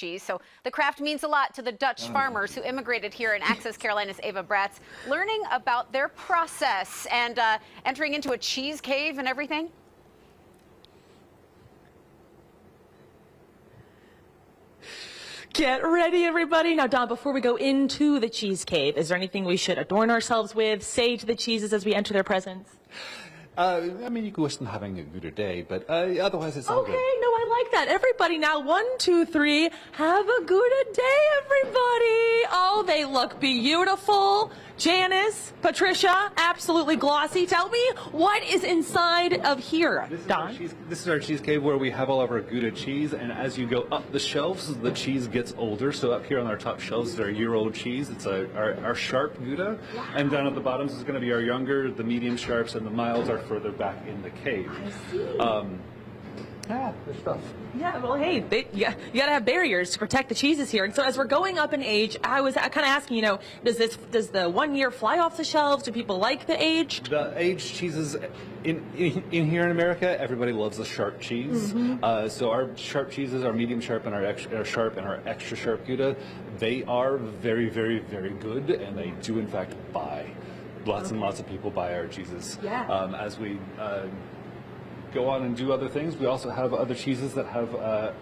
cheese. So the craft means a lot to the Dutch farmers who immigrated here in Access, Carolina's Ava Bratz, learning about their process and entering into a cheese cave and everything. Get ready, everybody. Now, Don, before we go into the cheese cave, is there anything we should adorn ourselves with, say to the cheeses as we enter their presence? I mean, you can wish them having a good day, but otherwise it's all Okay, good. no, I like that. Everybody now, 1, 2, 3, have a good day, everybody. Oh, they look beautiful. Janice, Patricia, absolutely glossy. Tell me, what is inside of here, Don? This is our cheese cave where we have all of our Gouda cheese, and as you go up the shelves, the cheese gets older. So up here on our top shelves is our year-old cheese. It's our sharp Gouda, wow. And down at the bottoms is going to be our younger, the medium sharps, and the milds are further back in the cave. I see. Yeah, good stuff. Yeah, well, hey, you got to have barriers to protect the cheeses here. And so as we're going up in age, I was kind of asking, you know, does the 1 year fly off the shelves? Do people like the aged? The aged cheeses in here in America, everybody loves a sharp cheese. Mm-hmm. So our sharp cheeses, our medium sharp and our extra sharp Gouda, they are very, very, very good, and they do in fact buy. Lots and lots of people buy our cheeses. Yeah. As we go on and do other things, we also have other cheeses that have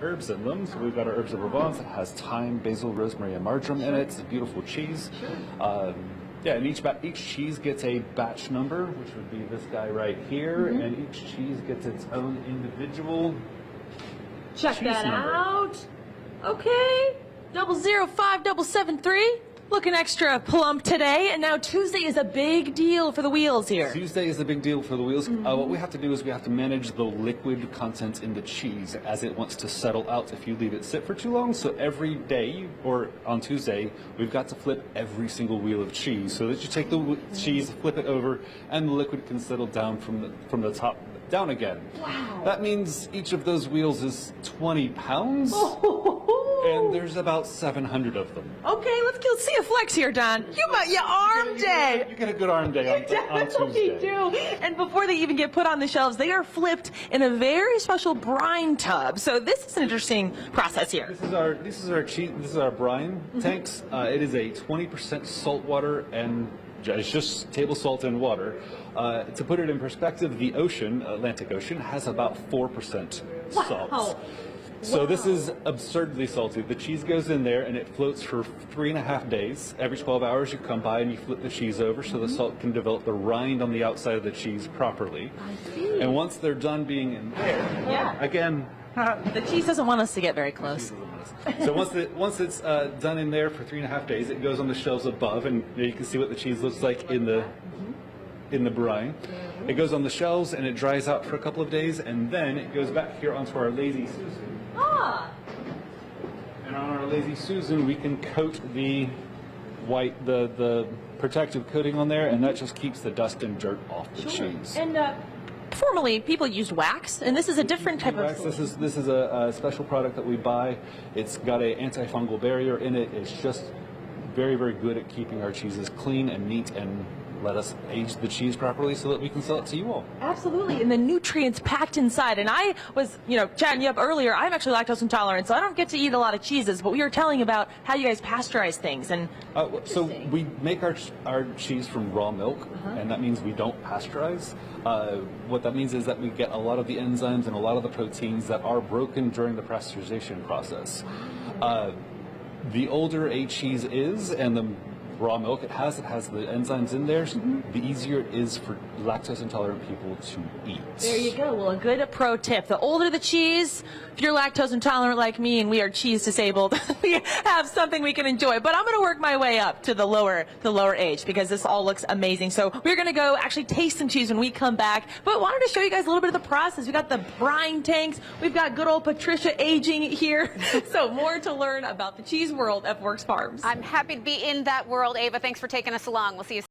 herbs in them. So we've got our herbs of Provence that has thyme, basil, rosemary, and marjoram in it. It's a beautiful cheese. Yeah, and each cheese gets a batch number, which would be this guy right here, and each cheese gets its own individual Check cheese that number. out. Okay, 005773. Looking extra plump today, and now Tuesday is a big deal for the wheels here. Tuesday is a big deal for the wheels. What we have to do is we have to manage the liquid content in the cheese as it wants to settle out if you leave it sit for too long. So every day, or on Tuesday, we've got to flip every single wheel of cheese so that you take the cheese, flip it over, and the liquid can settle down from the top down again. Wow. That means each of those wheels is 20 pounds. And there's about 700 of them. Okay, let's see a flex here, Don. Your arm day. You get a good arm day on Tuesday. Tuesday. Do. And before they even get put on the shelves, they are flipped in a very special brine tub. So this is an interesting process here. This is our brine tanks. It is a 20% salt water, and it's just table salt and water. To put it in perspective, the ocean, Atlantic Ocean, has about 4% salt. Wow. So this is absurdly salty. The cheese goes in there and it floats for 3.5 days. Every 12 hours you come by and you flip the cheese over so the salt can develop the rind on the outside of the cheese properly. I see. And once they're done being in there, again, the cheese doesn't want us to get very close. so once it's done in there for 3.5 days, it goes on the shelves above, and you can see what the cheese looks like in the brine. It goes on the shelves and it dries out for a couple of days, and then it goes back here onto our Lazy Susan. And on our Lazy Susan, we can coat the the protective coating on there, and that just keeps the dust and dirt off the cheese. And formerly, people used wax, and this is a different type wax. of. This is a special product that we buy. It's got an antifungal barrier in it. It's just very, very good at keeping our cheeses clean and neat, and let us age the cheese properly so that we can sell it to you all. Absolutely, and the nutrients packed inside. And I was, chatting you up earlier. I'm actually lactose intolerant, so I don't get to eat a lot of cheeses. But we were telling about how you guys pasteurize things, and so we make our cheese from raw milk, and that means we don't pasteurize. What that means is that we get a lot of the enzymes and a lot of the proteins that are broken during the pasteurization process. The older a cheese is, and the raw milk it has the enzymes in there, the easier it is for lactose intolerant people to eat. There you go. Well, a good pro tip. The older the cheese, if you're lactose intolerant like me and we are cheese disabled, we have something we can enjoy. But I'm going to work my way up to the lower age because this all looks amazing. So we're going to go actually taste some cheese when we come back. But wanted to show you guys a little bit of the process. We've got the brine tanks. We've got good old Patricia aging here. So more to learn about the cheese world at Works Farms. I'm happy to be in that world, Ava. Thanks for taking us along. We'll see you soon.